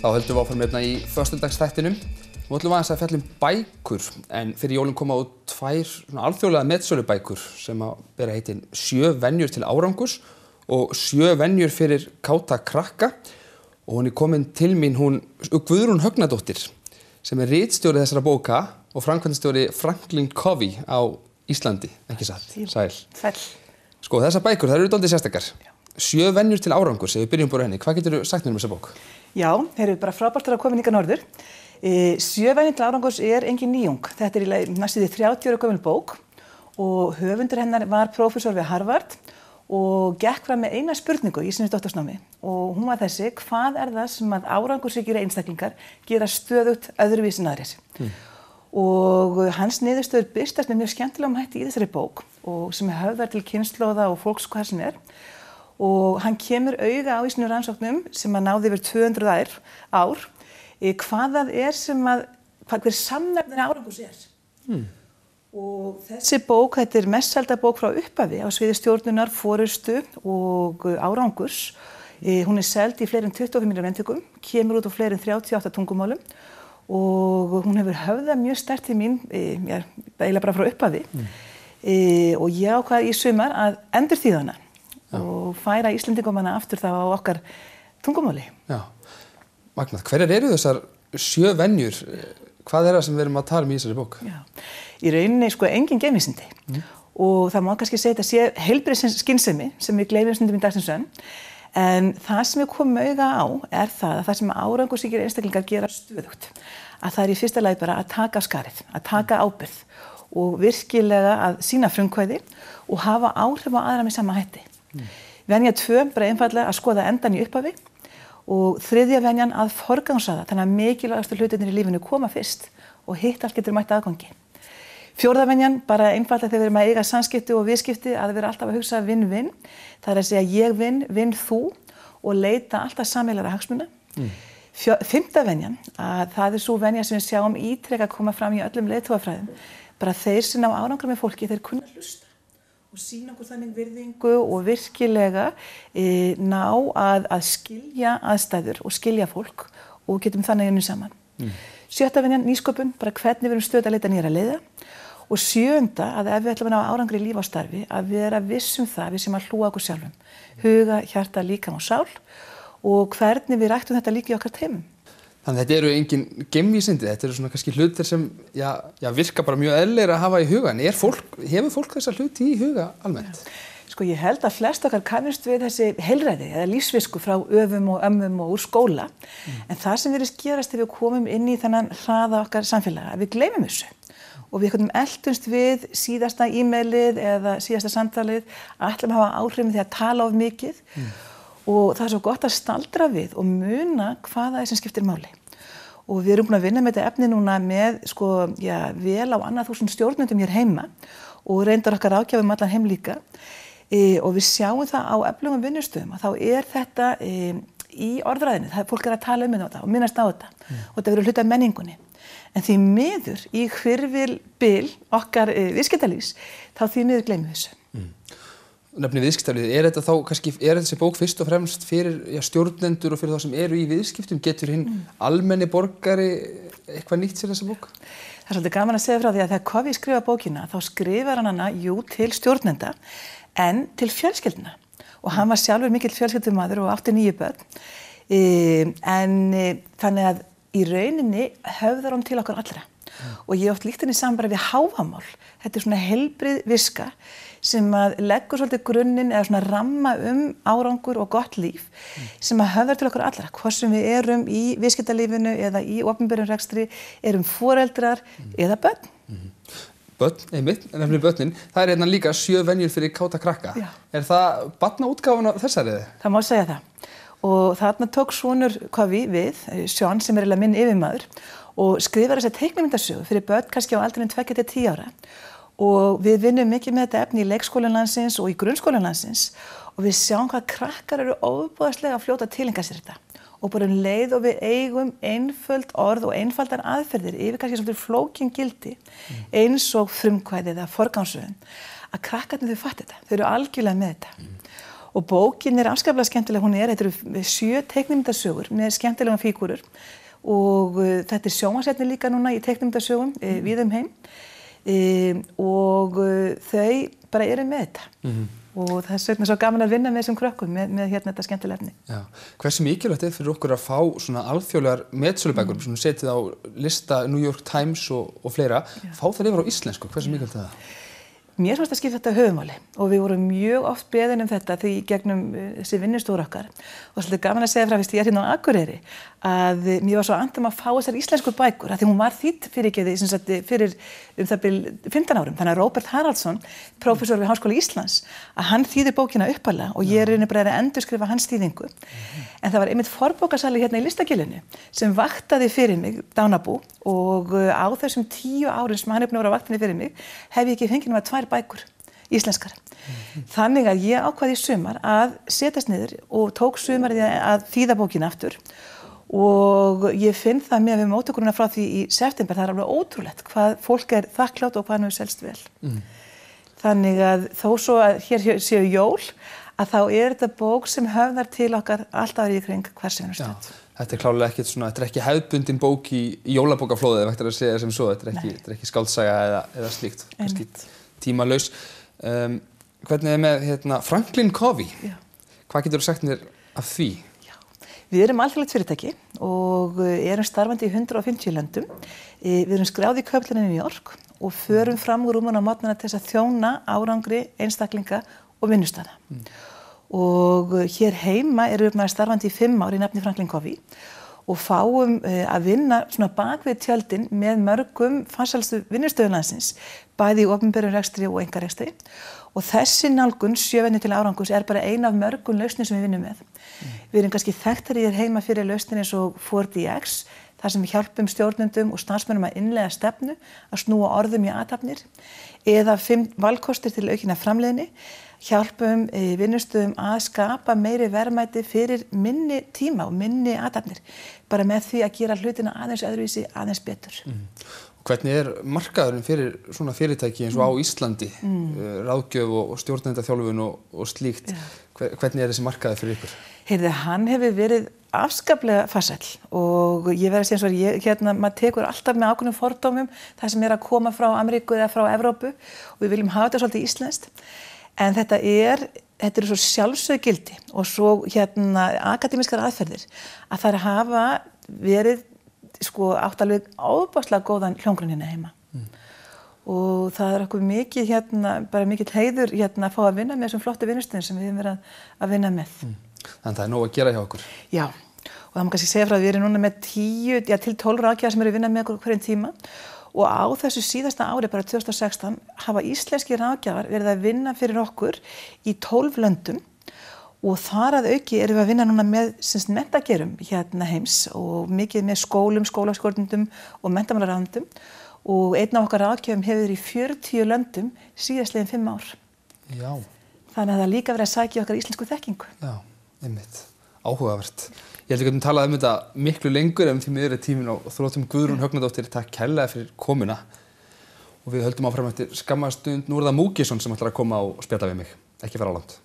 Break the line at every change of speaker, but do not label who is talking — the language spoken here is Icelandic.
Þá höldum við áfram hérna í föstudagsþættinum. Nú ætlum við aðeins að fjalla bækur, en fyrir jólin koma út tvær alþjóðlega metsölubækur sem bera heitin 7 venjur til árangurs og 7 venjur fyrir káta krakka. Og hún komin til mín, hún Guðrún Högnadóttir, sem ritstjóri þessara bóka og framkvæmdastjóri Franklin Covey á Íslandi, ekki satt? Sæl.
Sæl.
Sko, þessar bækur, þær eru dálítið sérstakar. 7 venjur til árangurs, ef við byrjum bara henni. Hvað geturðu sagt mér þessa bók?
Já, þeir eru bara frábært að koma hingað norður. 7 venjur til árangurs engin nýjung. Þetta næstum því 30 ára gömul bók og höfundur hennar var prófessor við Harvard og gekk fram með eina spurningu í sínu doktorsnámi og hún var þessi: hvað það sem að árangursríkir einstaklingar gera stöðugt öðruvísi en aðrir? Og hans niðurstöður birtast með mjög skemmtilegum hætti í þessari bók og sem höfðar til kynslóða og fólks hvað sem er. Og hann kemur auga á í sínum rannsóknum sem að náði yfir 200 ár hvað það sem að hver samnefnir árangurs er. Og þessi bók, þetta mest selda bók frá upphafi á sviði stjórnunar, forystu og árangurs. Hún seld í fleiri en 25 milljónum eintökum, kemur út á fleiri en 38 tungumálum og hún hefur höfðað mjög sterkt til mín, eiginlega bara frá upphafi. Og ég ákvað í sumar að endurþýða hana og færa Íslendingum hana aftur þá á okkar tungumáli.
Já, magnað. Hverjar eru þessar 7 venjur? Hvað það sem við erum að tala í þessari bók? Já,
í rauninni engin geimvísindi. Og það má kannski segja þetta sé heilbrigð skynsemi sem við gleymum stundum í dagsins önn. En það sem við komum auga á það að það sem árangursríkir einstaklingar gera stöðugt. Að það í fyrsta lagi bara að taka af skarið, að taka ábyrgð og virkilega að sýna frumkvæði og hafa áhrif á aðra með sama hætti. Venja 2, bara einfaldlega að skoða endan í upphafi og 3. venjan að forgangsraða, þannig að mikilvægastu hlutirnir í lífinu koma fyrst og hitt allt getur mætt aðgangi. 4. venjan, bara einfaldlega þegar við erum að eiga samskipti og viðskipti að vera alltaf að hugsa vinn-vinn. Það að segja ég vinn þú og leita alltaf sameiginlegra hagsmuna. 5. venjan, að það svo venja sem við sjáum ítrekað koma fram í öllum leiðtogafræðum. Bara þeir sem ná árangur með fólki, þeir kunna hlusta og sýna okkur þannig virðingu og virkilega ná að skilja aðstæður og skilja fólk og getum þannig unnið saman. 7. venjan, nýsköpun, bara hvernig við erum stöðugt að leita nýrra leiða. Og 7. að ef við ætlum að ná árangri í lífi og starfi, að vera viss það við sem að hlúa okkur sjálfum. Huga, hjarta, líkam og sál og hvernig við ræktum þetta líka í okkar teimum.
Þannig að þetta eru engin geimvísindi, þetta eru kannski hlutir sem virka bara mjög eðlilegir að hafa í huga. En hefur fólk þessa hluti í huga almennt?
Sko ég held að flest okkar kannast við þessi heilræði eða lífsvisku frá öfum og ömmum og úr skóla. En það sem virðist gerast þegar við komum inn í þennan hraða okkar samfélaga, að við gleymum þessu. Og við eltumst við síðasta e-mailið eða síðasta samtalið, ætlum að hafa áhrif með því að tala of mikið. Og það svo gott að staldra við og muna hvað það sem skiptir máli. Og við erum búin að vinna með þetta efni núna með vel á annað 1000 stjórnendum hér heima og reyndar okkar ráðgjafum allan heim líka. Og við sjáum það á öflugum vinnustöðum að þá þetta í orðræðinni. Fólk að tala þetta og minnast á þetta. Og þetta verður hluti af menningunni. En því miður í hvirfilbil okkar viðskiptalífs, þá því miður gleymum við þessu.
Nefnir viðskiptalífið, þetta þá kannski, þessi bók fyrst og fremst fyrir stjórnendur og fyrir þá sem eru í viðskiptum? Getur hinn almenni borgari eitthvað nýtt sér þessa bók?
Það svolítið gaman að segja frá því að þegar Covey skrifar bókina, þá skrifar hann hana, til stjórnenda en til fjölskyldna. Og hann var sjálfur mikill fjölskyldumaður og 8-9 börn. Þannig að í rauninni höfðar hann til okkar allra. Og ég oft líkt henni saman bara við háfamál. Þetta svona heilbrigð viska sem að leggur svolítið grunninn eða svona ramma árangur og gott líf sem að höfðar til okkar allra. Hvort sem við erum í viðskiptalífinu eða í opinberum rekstri, erum foreldrar eða börn.
Börn, einmitt, nefnir börnin. Það hérna líka 7 venjur fyrir káta krakka. Já. Það barnaútgáfan af þessari?
Það má segja það. Og þarna tók sonur Covey við, Sean sem er minn yfirmaður, og skrifar þessa teiknimyndasögu fyrir börn kannski á aldrinum 2-10 ára. Og við vinnum mikið með þetta efni í leikskólum landsins og í grunnskólum landsins og við sjáum hvað krakkar eru ofboðslega fljóta að tileinka sér þetta. Og bara leið og við eigum einföld orð og einfaldar aðferðir yfir kannski svolítið flókin gildi eins og frumkvæði eða forgangsröðun að krakkarnir þau fatta þetta, þau eru algjörlega með þetta. Og bókin afskaplega skemmtileg, þetta eru 7 teiknimyndasögur með skemmtilega fígúrur og þetta sjónvarpsefni líka núna í teiknimyndasögum víða heim og þau bara eru með þetta. Og það vegna svo gaman að vinna með þessum krökkum með þetta skemmtilega efni.
Já. Hversu mikilvægt fyrir okkur að fá svona alþjóðlegar metsölubækur, svona setið á lista New York Times og fleira, fá það yfir á íslensku, hversu mikilvægt er það?
Mér fannst að skipta þetta höfumáli og við vorum mjög oft beðin þetta því gegnum þessi vinnustúr okkar og svolítið gaman að segja frá fyrst ég hérna á Akureyri að mér var svo andum að fá þessar íslensku bækur að því hún var þýdd fyrir það bil 15 árum. Þannig að Róbert Haraldsson, prófessor við Háskóla Íslands, að hann þýðir bókina upphaflega og ég reyni bara að endurskrifa hans þýðingu. En það var einmitt fornbókasali hérna í Listagilinu sem vaktaði fyrir mig dánabú og á þessum 10 árum sem hann búinn að vera á vaktinni fyrir mig hef ég ekki fengið nema 2 bækur íslenskar. Þannig að ég ákvað í sumar að setjast niður og tók sumarið að þýða bókina aftur og ég finn það með við móttökurina frá því í september, það alveg ótrúlegt hvað fólk þakklátt og hvað hann hefur selst vel. Þannig að þó svo að hér séu jól að þá þetta bók sem höfðar til okkar alltaf í kring hvers sem stund.
Þetta klárlega ekkert svona, þetta ekki hefðbundin bók í jólabókaflóðið, ef hægt að segja sem svo, þetta ekki skáldsaga eða slíkt, kannski tímalaus. Hvernig með Franklin Covey? Hvað getur þú sagt mér af því?
Við erum alþjóðlegt fyrirtæki og erum starfandi í 150 löndum. Við erum skráð í Kaupþingi í New York og förum fram úr rúmuna á mótnana til þess að þjóna árangri einstaklinga og vinnustaða. Og hér heima erum við starfandi í 5 ár í nafni Franklin Covey og fáum að vinna svona bak við tjöldin með mörgum farsælustu vinnustöðum landsins, bæði í opinberum rekstri og einkarekstri. Og þessi nálgun 7 venjur til árangurs bara ein af mörgum lausnir sem við vinnum með. Við erum kannski þekktari hér heima fyrir lausnir eins og 4DX, þar sem við hjálpum stjórnendum og starfsmönnum að innleiða stefnu, að snúa orðum í athafnir, eða 5 valkostir til aukinnar framleiðni, hjálpum vinnustöðum að skapa meiri verðmæti fyrir minni tíma og minni athafnir, bara með því að gera hlutina aðeins öðruvísi, aðeins betur.
Hvernig markaðurinn fyrir svona fyrirtæki eins og á Íslandi, ráðgjöf og stjórnendaþjálfun og slíkt, hvernig þessi markaður fyrir ykkur?
Heyrðu, hann hefur verið afskaplega farsæll og ég verð að segja eins og maður tekur alltaf með ákveðnum fordómum það sem að koma frá Ameríku eða frá Evrópu og við viljum hafa þetta svolítið íslenskt. En þetta eru svo sjálfsögð gildi og svo akademískar aðferðir að þær hafa verið átt alveg ofboðslega góðan hljómgrunn hérna heima. Og það okkur mikið bara mikill heiður að fá að vinna með þessum flottu vinnustöðum sem við höfum verið að vinna með.
Þannig það er nóg að gera hjá okkur. Já,
og það má kannski segja frá að við erum núna með 10 til 12 ráðgjafar sem eru að vinna með okkur hverjum tíma og á þessu síðasta ári, bara 2016, hafa íslenskir ráðgjafar verið að vinna fyrir okkur í 12 löndum og þar að auki erum við að vinna núna með menntagerum heims og mikið með skólum, skólastjórnendum og menntamálaráðendum og einn af okkar ráðgjöfum hefur í 40 löndum síðastliðin 5 ár.
Já.
Þannig að það líka verið að sækja okkar íslensku þekkingu.
Já, einmitt. Áhugavert. Ég held að við getum talað þetta miklu lengur en því miður tíminn og þróttum Guðrún Högnadóttir, takk kærlega fyrir komuna. Og við höldum áfram eftir skamma stund. Nú það Múkisson sem ætlar að koma og spjalla við mig. Ekki fara á langt.